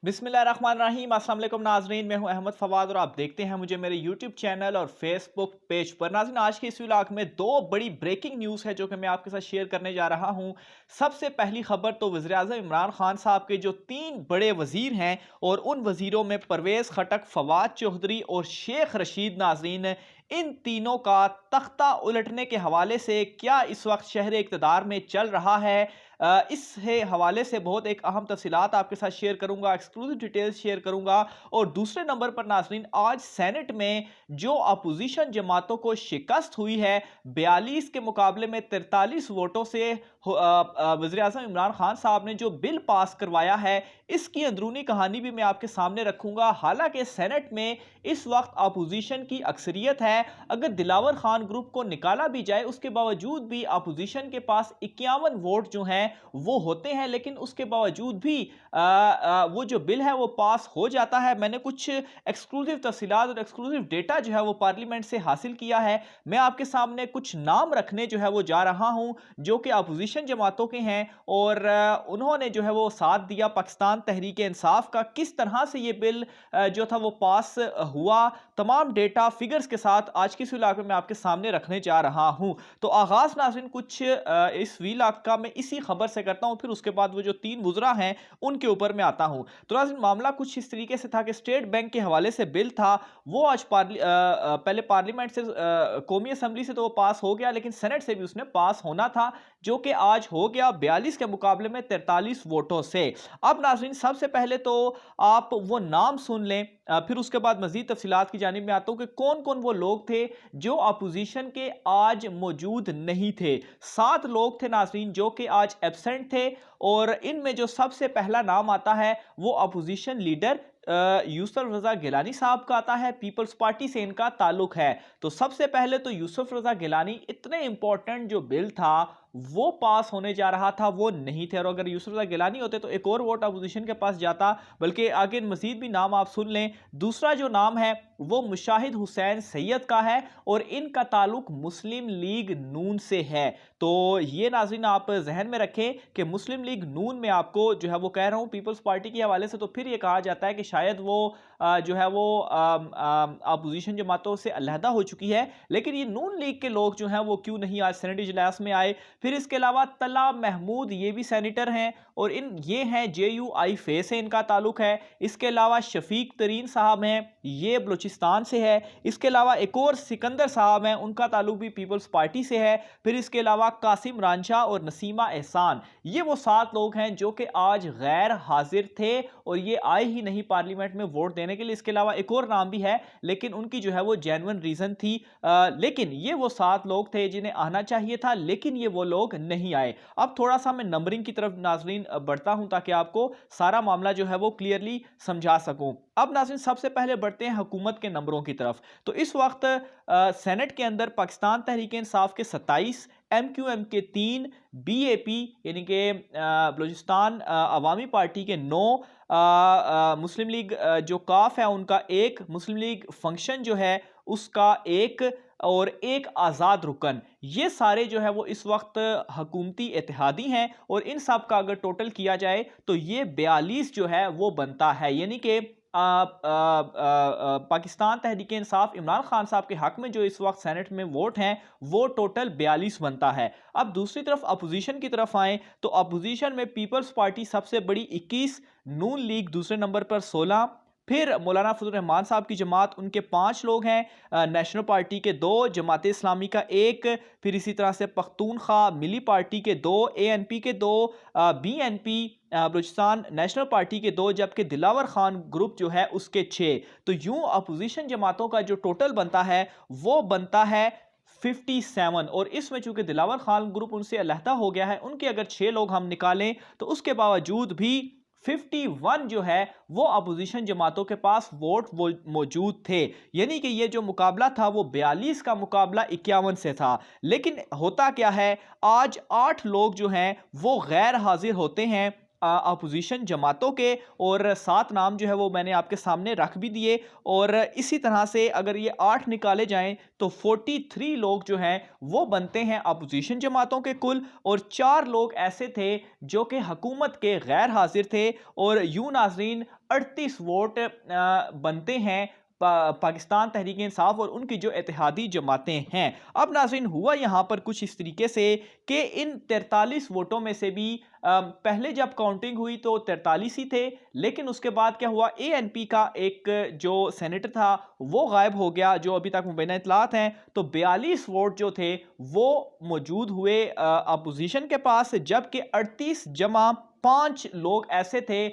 बिस्मिल्लाहिर्रहमानिर्रहीम। अस्सलाम वालेकुम नाजरीन, मैं हूं अहमद फवाद और आप देखते हैं मुझे मेरे यूट्यूब चैनल और फेसबुक पेज पर। नाज़रीन, आज के इस व्लॉग में दो बड़ी ब्रेकिंग न्यूज़ है जो कि मैं आपके साथ शेयर करने जा रहा हूं। सबसे पहली खबर तो वज़ीर-ए-आज़म इमरान खान साहब के जो 3 बड़े वज़ीर हैं और उन वज़ीरों में परवेज़ खटक, फवाद चौधरी और शेख रशीद। नाजरीन, इन तीनों का तख्ता उलटने के हवाले से क्या इस वक्त शहर इक़्तिदार में चल रहा है, इस हवाले से बहुत एक अहम तफसीलात आपके साथ शेयर करूंगा, एक्सक्लूसिव डिटेल्स शेयर करूंगा। और दूसरे नंबर पर नाज़रीन, आज सेनेट में जो अपोजिशन जमातों को शिकस्त हुई है 42 के मुकाबले में 43 वोटों से, वज़ीर-ए-आज़म इमरान खान साहब ने जो बिल पास करवाया है, इसकी अंदरूनी कहानी भी मैं आपके सामने रखूंगा। हालांकि सेनेट में इस वक्त अपोजिशन की अक्सरियत है। अगर दिलावर खान ग्रुप को निकाला भी जाए, उसके बावजूद भी अपोजिशन के पास 51 वोट जो हैं वो होते हैं, लेकिन उसके बावजूद भी वो जो बिल है वो पास हो जाता है। मैंने कुछ एक्सक्लूसिव तफसीलात और एक्सक्लूसिव डेटा जो है वो पार्लियामेंट से हासिल किया है। मैं आपके सामने कुछ नाम रखने जो है वो जा रहा हूं जो कि अपोजिशन जमातों के हैं और उन्होंने जो है वो साथ दिया पाकिस्तान तहरीक इंसाफ का। किस तरह से ये बिल जो था वो पास हुआ, तमाम डेटा फिगर्स के साथ आज की इस व्लॉग में मैं आपके सामने रखने जा रहा हूं। तो आगाज नाज़रीन कुछ इस व्लॉग का मैं इसी खबर से करता हूं, फिर उसके बाद वो जो 3 वुज़रा हैं उनके ऊपर मैं आता हूं। तो नाज़रीन, मामला कुछ इस तरीके से था कि स्टेट बैंक के हवाले से बिल था, वो आज पहले पार्लियामेंट से, कौमी असम्बली से तो वो पास हो गया, लेकिन सेनेट से भी उसने पास होना था, जो कि आज हो गया 42 के मुकाबले में 43 वोटों से। अब नाज़रीन, सबसे पहले तो आप वो नाम सुन लें, फिर उसके बाद मजीद तफसीलात की जानिब में आता हूं कि कौन कौन वो लोग थे जो अपोजिशन के आज मौजूद नहीं थे। 7 लोग थे नाज़रीन जो कि आज एब्सेंट थे, और इनमें जो सबसे पहला नाम आता है वो अपोजिशन लीडर यूसुफ रजा गिलानी साहब का आता है। पीपल्स पार्टी से इनका ताल्लुक है। तो सबसे पहले तो यूसुफ रजा गिलानी, इतने इंपॉर्टेंट जो बिल था वो पास होने जा रहा था वो नहीं थे, और अगर यूसुफ रजा गिलानी होते तो एक और वोट अपोजिशन के पास जाता। बल्कि आगे मजीद भी नाम आप सुन लें। दूसरा जो नाम है वो मुशाहिद हुसैन सैयद का है और इनका ताल्लुक मुस्लिम लीग नून से है। तो ये नाज़रीन आप जहन में रखें कि मुस्लिम लीग नून में आपको जो है वो कह रहा हूँ पीपल्स पार्टी के हवाले से, तो फिर ये कहा जाता है कि शायद वो जो है वो अपोजिशन जमातों से अलहदा हो चुकी है। लेकिन ये नून लीग के लोग जो हैं वो क्यों नहीं आज सेनेट इजलास में आए। फिर इसके अलावा तला महमूद, ये भी सेनेटर हैं और ये हैं JUI फे से इनका ताल्लुक है। इसके अलावा शफीक तरीन साहब हैं, ये बलूचिस्तान से है। इसके अलावा एक और सिकंदर साहब हैं, उनका ताल्लुक भी पीपल्स पार्टी से है। फिर इसके अलावा कासिम रांझा और नसीमा एहसान, ये वो 7 लोग हैं जो कि आज गैर हाजिर थे और ये आए ही नहीं पार्लियामेंट में वोट देने के लिए। इसके अलावा एक और नाम भी है, लेकिन उनकी जो है वो जेन्युइन रीजन थी, लेकिन ये वो 7 लोग थे जिन्हें आना चाहिए था, लेकिन ये वो लोग नहीं आए। अब थोड़ा सा मैं नंबरिंग की तरफ नाज़रीन बढ़ता हूं ताकि आपको सारा मामला जो है वो क्लियरली समझा सकूं। अब नाज़रीन सबसे पहले बढ़ते हैं हुकूमत के नंबरों की तरफ। तो इस वक्त सेनेट के अंदर पाकिस्तान तहरीक इंसाफ के 27, MQM के 3, BAP यानी कि बलूचिस्तान अवामी पार्टी के 9, मुस्लिम लीग जो काफ है उनका 1, मुस्लिम लीग फंक्शन जो है उसका 1 और 1 आज़ाद रुकन, ये सारे जो है वो इस वक्त हुकूमती इत्तेहादी हैं। और इन सब का अगर टोटल किया जाए तो ये 42 जो है वो बनता है। यानी कि पाकिस्तान तहरीक इंसाफ इमरान खान साहब के हक में जो इस वक्त सेनेट में वोट हैं वो टोटल 42 बनता है। अब दूसरी तरफ अपोजिशन की तरफ आए तो अपोजिशन में पीपल्स पार्टी सबसे बड़ी 21, नून लीग दूसरे नंबर पर 16, फिर मौलाना फजल रहमान साहब की जमात, उनके 5 लोग हैं, नेशनल पार्टी के 2, जमात इस्लामी का 1, फिर इसी तरह से पख्तूनख्वा मिली पार्टी के 2, ANP के 2, BNP बलूचिस्तान नेशनल पार्टी के 2, जबकि दिलावर खान ग्रुप जो है उसके 6। तो यूं अपोजिशन जमातों का जो टोटल बनता है वो बनता है 57। और इसमें चूंकि दिलावर खान ग्रुप उनसे अलहदा हो गया है, उनके अगर 6 लोग हम निकालें तो उसके बावजूद भी 51 जो है वो अपोजिशन जमातों के पास वोट मौजूद थे। यानी कि ये जो मुकाबला था वो 42 का मुकाबला 51 से था। लेकिन होता क्या है, आज 8 लोग जो हैं वो गैर हाजिर होते हैं। अपोजिशन जमातों के, और 7 नाम जो है वो मैंने आपके सामने रख भी दिए। और इसी तरह से अगर ये 8 निकाले जाएं तो 43 लोग जो हैं वो बनते हैं अपोजिशन जमातों के कुल, और 4 लोग ऐसे थे जो कि हुकूमत के गैर हाजिर थे। और यूं नाजरीन 38 वोट बनते हैं पाकिस्तान तहरीक इंसाफ और उनकी जो इत्तेहादी जमातें हैं। अब नाज़रीन हुआ यहाँ पर कुछ इस तरीके से कि इन 43 वोटों में से भी पहले जब काउंटिंग हुई तो 43 ही थे, लेकिन उसके बाद क्या हुआ, एएनपी का एक जो सेनेटर था वो गायब हो गया, जो अभी तक मुबैना इतलात हैं। तो 42 वोट जो थे वो मौजूद हुए अपोजिशन के पास, जबकि 38 जमा 5 लोग ऐसे थे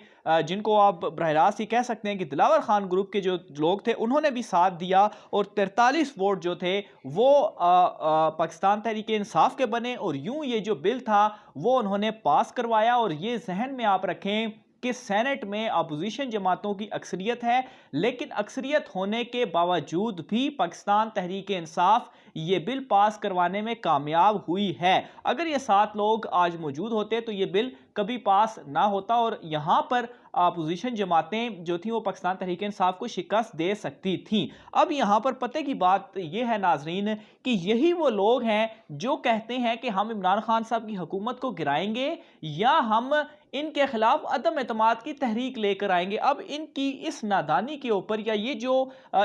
जिनको आप बरह रास्त ही कह सकते हैं कि दिलावर खान ग्रुप के जो लोग थे उन्होंने भी साथ दिया, और 43 वोट जो थे वो पाकिस्तान तहरीक इंसाफ के बने, और यूं ये जो बिल था वो उन्होंने पास करवाया। और ये जहन में आप रखें कि सेनेट में अपोजिशन जमातों की अक्सरियत है, लेकिन अक्सरियत होने के बावजूद भी पाकिस्तान तहरीक इंसाफ ये बिल पास करवाने में कामयाब हुई है। अगर ये 7 लोग आज मौजूद होते तो ये बिल कभी पास ना होता, और यहाँ पर अपोजिशन जमातें जो थी वो पाकिस्तान तहरीक इंसाफ को शिकस्त दे सकती थी। अब यहाँ पर पते की बात ये है नाजरीन कि यही वो लोग हैं जो कहते हैं कि हम इमरान खान साहब की हुकूमत को गिराएंगे या हम इनके खिलाफ अदम एतमाद की तहरीक लेकर आएंगे। अब इनकी इस नादानी के ऊपर या ये जो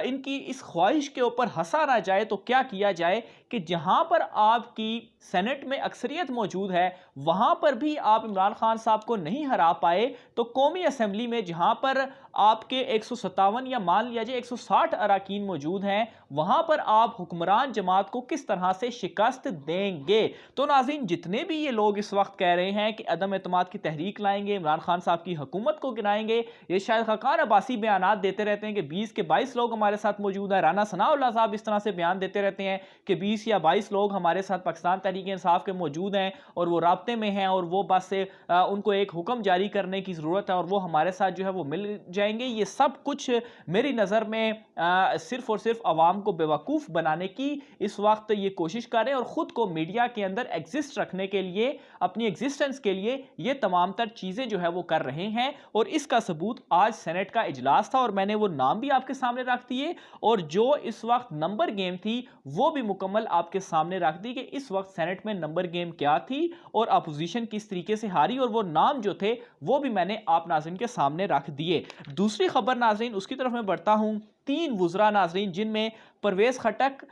इनकी इस ख्वाहिश के ऊपर हंसा ना जाए तो क्या किया जाए कि जहां पर आपकी सेनेट में अक्सरियत मौजूद है वहां पर भी आप इमरान खान साहब को नहीं हरा पाए, तो कौमी असेंबली में जहां पर आपके 157 या मान लिया जाए 160 अरकान मौजूद हैं वहां पर आप हुक्मरान जमात को किस तरह से शिकस्त देंगे। तो नाज़रीन जितने भी ये लोग इस वक्त कह रहे हैं कि अदम एतमाद की तहरीक लाएंगे, इमरान खान साहब की हुकूमत को गिराएंगे, ये शायद खाकान अब्बासी बयानात देते रहते हैं कि 20 के 22 लोग हमारे साथ मौजूद हैं। राना सनाउल्लाह साहब इस तरह से बयान देते रहते हैं कि 20 या 22 लोग हमारे साथ पाकिस्तान तहरीक इंसाफ के मौजूद हैं और वो राब्ते में हैं और वो बस उनको एक हुक्म जारी करने की ज़रूरत है और वो हमारे साथ जो है वो मिल जाएंगे। ये सब कुछ मेरी नज़र में सिर्फ और सिर्फ आवाम को बेवकूफ़ बनाने की इस वक्त ये कोशिश कर रहे हैं और ख़ुद को मीडिया के अंदर एग्जिस्ट रखने के लिए, अपनी एग्जिस्टेंस के लिए ये तमाम तर चीज़ें जो है वो कर रहे हैं। और इसका सबूत आज सेनेट का इजलास था और मैंने वो नाम भी आपके सामने रख दिए और जो इस वक्त नंबर गेम थी वो भी मुकम्मल आपके सामने रख दी कि इस वक्त सेनेट में नंबर गेम क्या थी और अपोजिशन किस तरीके से हारी, और वो नाम जो थे वो भी मैंने आप नाज़रीन के सामने रख दिए। दूसरी खबर नाज़रीन उसकी तरफ मैं बढ़ता हूं। 3 वुज़रा नाज़रीन जिनमें परवेज़ खटक,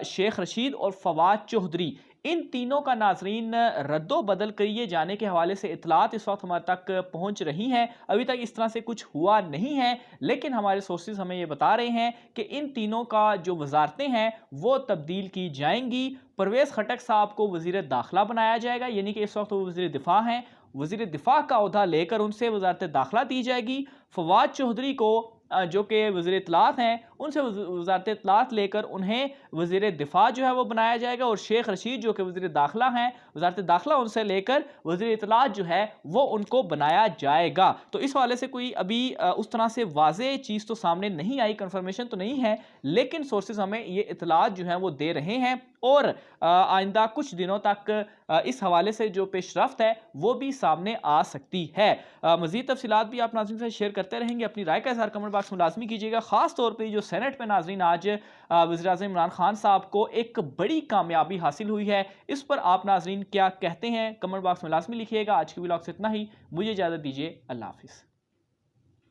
शेख रशीद और फवाद चौधरी, इन तीनों का नाजरीन रद्दो बदल किए जाने के हवाले से इतलात इस वक्त हमारे तक पहुंच रही हैं। अभी तक इस तरह से कुछ हुआ नहीं है, लेकिन हमारे सोर्सेज हमें ये बता रहे हैं कि इन तीनों का जो वजारतें हैं वो तब्दील की जाएंगी। परवेज़ खटक साहब को वज़ीर दाखिला बनाया जाएगा, यानी कि इस वक्त वो वज़ीर दिफा हैं, वज़ीर दिफा का ओहदा लेकर उनसे वजारत दाखिला दी जाएगी। फवाद चौधरी को जो कि वज़ीर इत्तलात हैं उनसे वज़ारत इत्तलात लेकर उन्हें वज़ीर दिफा जो है वो बनाया जाएगा, और शेख रशीद जो कि वज़ीर दाखिला हैं, वज़ारत दाखिला उनसे लेकर वज़ीर इत्तलात जो है वो उनको बनाया जाएगा। तो इस हवाले से कोई अभी उस तरह से वाज़ेह चीज़ तो सामने नहीं आई, कंफर्मेशन तो नहीं है, लेकिन सोर्सेज हमें ये इत्तलात जो हैं वो दे रहे हैं और आइंदा कुछ दिनों तक इस हवाले से जो पेशरफ्त है वो भी सामने आ सकती है। मज़ीद तफसीलात भी आप नाज़रीन से शेयर करते रहेंगे। अपनी राय का इज़हार कमेंट बॉक्स में लाजमी कीजिएगा। ख़ास तौर पे जो सेनेट में नाज़रीन आज वज़ीर-ए-आज़म इमरान खान साहब को एक बड़ी कामयाबी हासिल हुई है, इस पर आप नाज़रीन क्या कहते हैं कमेंट बॉक्स में लाजमी लिखिएगा। आज की व्लॉग से इतना ही, मुझे इजाज़त दीजिए। अल्लाह हाफ़िज़।